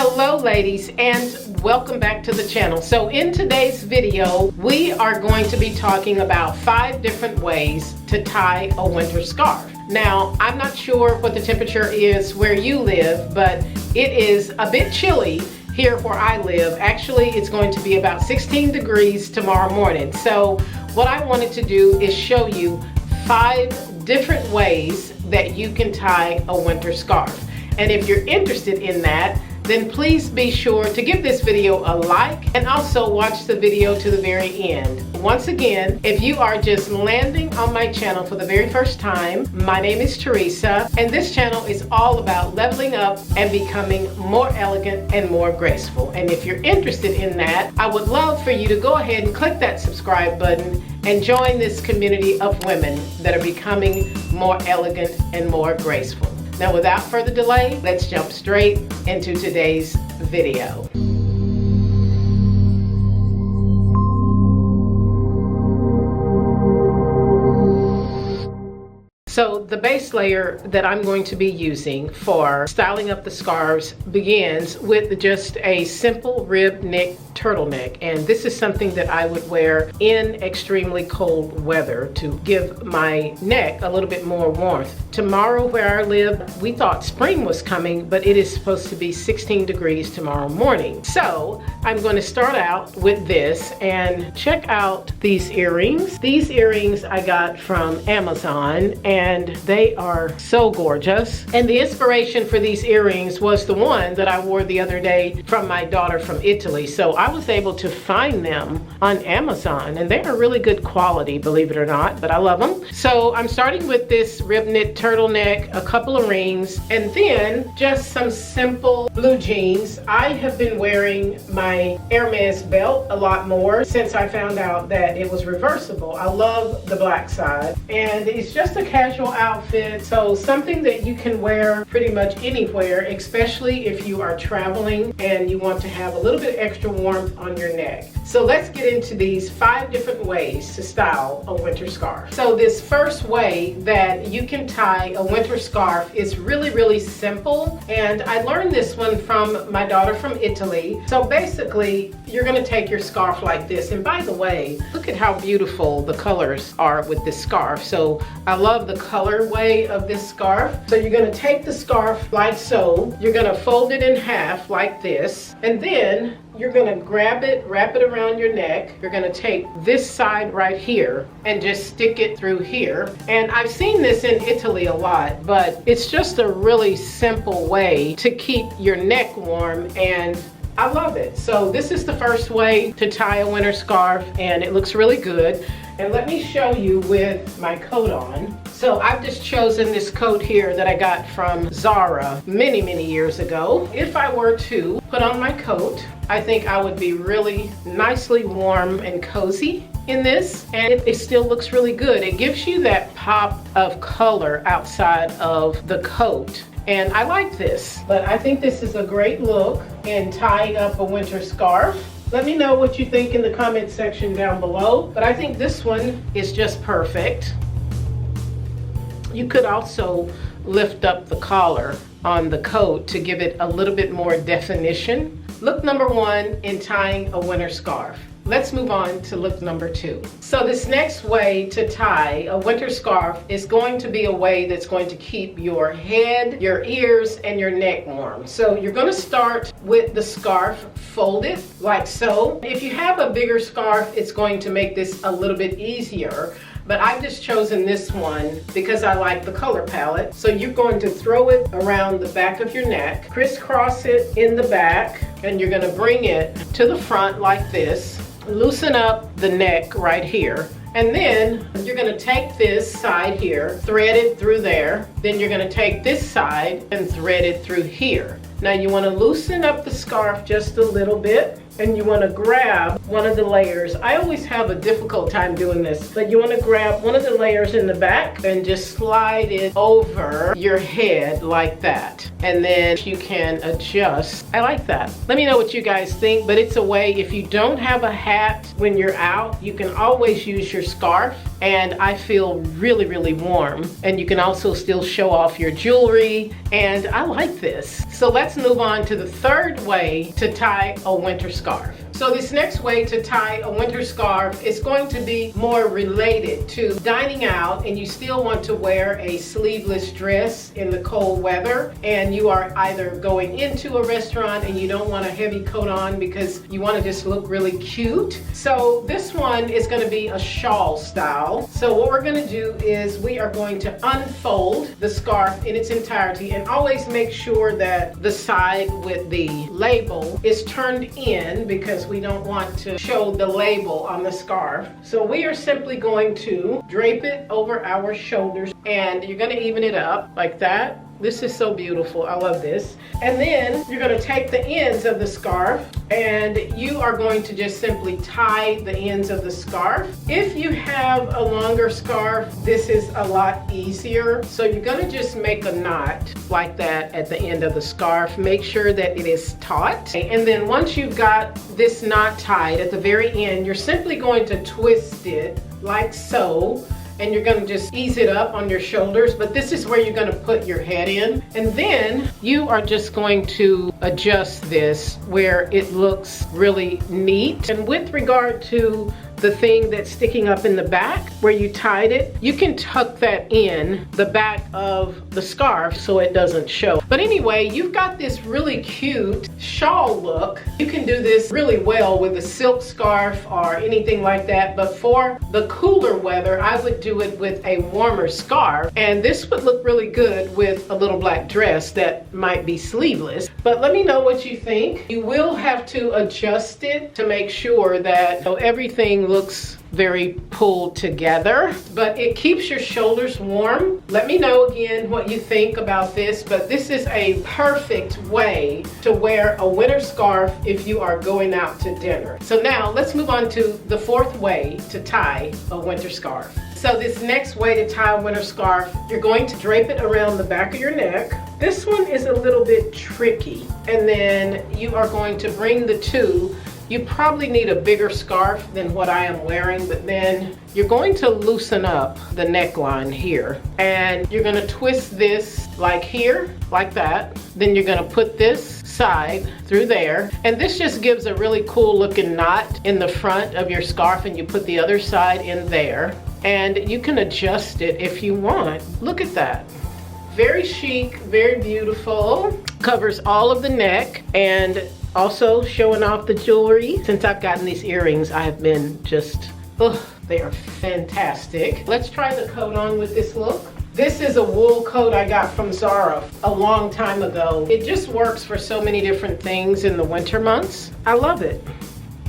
Hello ladies, and welcome back to the channel. So in today's video we are going to be talking about 5 different ways to tie a winter scarf. Now I'm not sure what the temperature is where you live, but it is a bit chilly here where I live. Actually, it's going to be about 16 degrees tomorrow morning. So what I wanted to do is show you 5 different ways that you can tie a winter scarf. And if you're interested in that, then please be sure to give this video a like and also watch the video to the very end. Once again, if you are just landing on my channel for the very first time, my name is Teresa, and this channel is all about leveling up and becoming more elegant and more graceful. And if you're interested in that, I would love for you to go ahead and click that subscribe button and join this community of women that are becoming more elegant and more graceful. Now, without further delay, let's jump straight into today's video. So the base layer that I'm going to be using for styling up the scarves begins with just a simple rib neck turtleneck, and this is something that I would wear in extremely cold weather to give my neck a little bit more warmth. Tomorrow where I live, we thought spring was coming, but it is supposed to be 16 degrees tomorrow morning. So I'm going to start out with this, and check out these earrings. These earrings I got from Amazon, and they are so gorgeous. And the inspiration for these earrings was the one that I wore the other day from my daughter from Italy. So I was able to find them on Amazon, and they are really good quality, believe it or not, but I love them. So I'm starting with this rib knit turtleneck, a couple of rings, and then just some simple blue jeans. I have been wearing my Hermes belt a lot more since I found out that it was reversible. I love the black side, and it's just a casual outfit, so something that you can wear pretty much anywhere, especially if you are traveling and you want to have a little bit extra warmth on your neck. So let's get into these 5 different ways to style a winter scarf. So this first way that you can tie a winter scarf is really simple, and I learned this one from my daughter from Italy. So basically, you're going to take your scarf like this, and by the way, look at how beautiful the colors are with this scarf. So I love the colorway of this scarf. So you're going to take the scarf like so, you're going to fold it in half like this, and then you're going to grab it, wrap it around your neck. You're going to take this side right here and just stick it through here. And I've seen this in Italy a lot, but it's just a really simple way to keep your neck warm, and I love it. So this is the first way to tie a winter scarf, and it looks really good. And let me show you with my coat on. So I've just chosen this coat here that I got from Zara many years ago. If I were to put on my coat, I think I would be really nicely warm and cozy in this, and it still looks really good. It gives you that pop of color outside of the coat, and I like this. But I think this is a great look in tying up a winter scarf. Let me know what you think in the comment section down below, but I think this one is just perfect. You could also lift up the collar on the coat to give it a little bit more definition. Look number 1 in tying a winter scarf. Let's move on to look number 2. So this next way to tie a winter scarf is going to be a way that's going to keep your head, your ears, and your neck warm. So you're going to start with the scarf folded like so. If you have a bigger scarf, it's going to make this a little bit easier, but I've just chosen this one because I like the color palette. So you're going to throw it around the back of your neck, crisscross it in the back, and you're going to bring it to the front like this. Loosen up the neck right here, and then you're going to take this side here, thread it through there, then you're going to take this side and thread it through here. Now you want to loosen up the scarf just a little bit, and you want to grab one of the layers. I always have a difficult time doing this, but you want to grab one of the layers in the back and just slide it over your head like that. And then you can adjust. I like that. Let me know what you guys think, but it's a way, if you don't have a hat when you're out, you can always use your scarf and I feel really, really warm. And you can also still show off your jewelry, and I like this. So let's move on to the third way to tie a winter scarf. So this next way to tie a winter scarf is going to be more related to dining out, and you still want to wear a sleeveless dress in the cold weather, and you are either going into a restaurant and you don't want a heavy coat on because you want to just look really cute. So this one is going to be a shawl style. So what we're going to do is we are going to unfold the scarf in its entirety, and always make sure that the side with the label is turned in because we don't want to show the label on the scarf. So we are simply going to drape it over our shoulders, and you're going to even it up like that. This is so beautiful. I love this. And then you're going to take the ends of the scarf, and you are going to just simply tie the ends of the scarf. If you have a longer scarf, this is a lot easier. So you're going to just make a knot like that at the end of the scarf. Make sure that it is taut. And then once you've got this knot tied at the very end, you're simply going to twist it like so. And you're going to just ease it up on your shoulders, but this is where you're going to put your head in. And then you are just going to adjust this where it looks really neat. And with regard to the thing that's sticking up in the back where you tied it, you can tuck that in the back of the scarf so it doesn't show. But anyway, you've got this really cute shawl look. You can do this really well with a silk scarf or anything like that, but for the cooler weather, I would do it with a warmer scarf, and this would look really good with a little black dress that might be sleeveless. But let me know what you think. You will have to adjust it to make sure that everything looks very pulled together, but it keeps your shoulders warm. Let me know again what you think about this, but this is a perfect way to wear a winter scarf if you are going out to dinner. So now let's move on to the fourth way to tie a winter scarf. So this next way to tie a winter scarf, you're going to drape it around the back of your neck. This one is a little bit tricky, and then you are going to bring the two. You probably need a bigger scarf than what I am wearing, but then you're going to loosen up the neckline here, and you're going to twist this like here, like that. Then you're going to put this side through there, and this just gives a really cool looking knot in the front of your scarf, and you put the other side in there, and you can adjust it if you want. Look at that. Very chic, very beautiful. Covers all of the neck, and also showing off the jewelry. Since I've gotten these earrings, I have been just, they are fantastic. Let's try the coat on with this look. This is a wool coat I got from Zara a long time ago. It just works for so many different things in the winter months. I love it.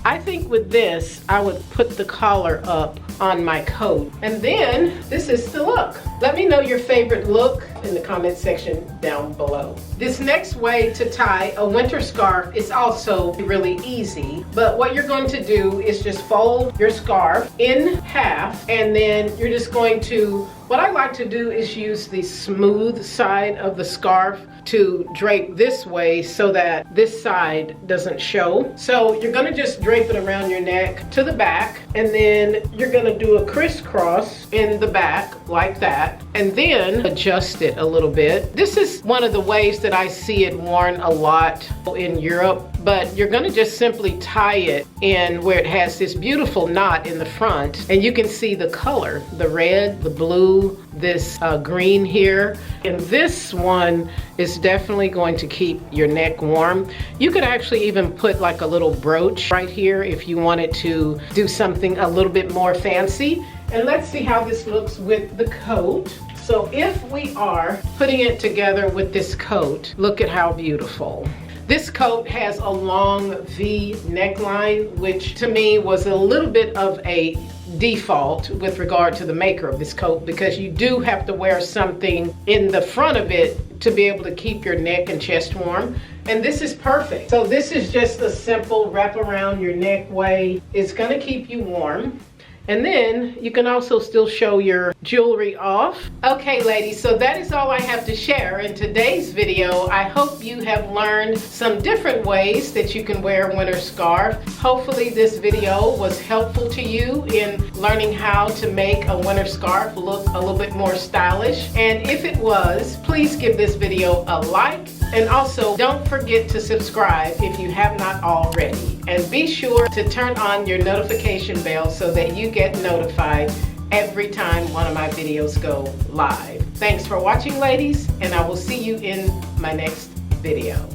I think with this, I would put the collar up on my coat. And then this is the look. Let me know your favorite look in the comment section down below. This next way to tie a winter scarf is also really easy, but what you're going to do is just fold your scarf in half, and then you're just going to, what I like to do is use the smooth side of the scarf to drape this way so that this side doesn't show. So you're gonna just drape it around your neck to the back, and then you're gonna do a crisscross in the back like that, and then adjust it a little bit. This is one of the ways that I see it worn a lot in Europe, but you're gonna just simply tie it in where it has this beautiful knot in the front, and you can see the color, the red, the blue, this green here, and this one is definitely going to keep your neck warm. You could actually even put like a little brooch right here if you wanted to do something a little bit more fancy. And let's see how this looks with the coat. So if we are putting it together with this coat, look at how beautiful. This coat has a long V neckline, which to me was a little bit of a default with regard to the maker of this coat, because you do have to wear something in the front of it to be able to keep your neck and chest warm. And this is perfect. So this is just a simple wrap around your neck way. It's gonna keep you warm. And then you can also still show your jewelry off. Okay, ladies, so that is all I have to share in today's video. I hope you have learned some different ways that you can wear a winter scarf. Hopefully this video was helpful to you in learning how to make a winter scarf look a little bit more stylish. And if it was, please give this video a like. And also, don't forget to subscribe if you have not already. And be sure to turn on your notification bell so that you get notified every time one of my videos go live. Thanks for watching, ladies, and I will see you in my next video.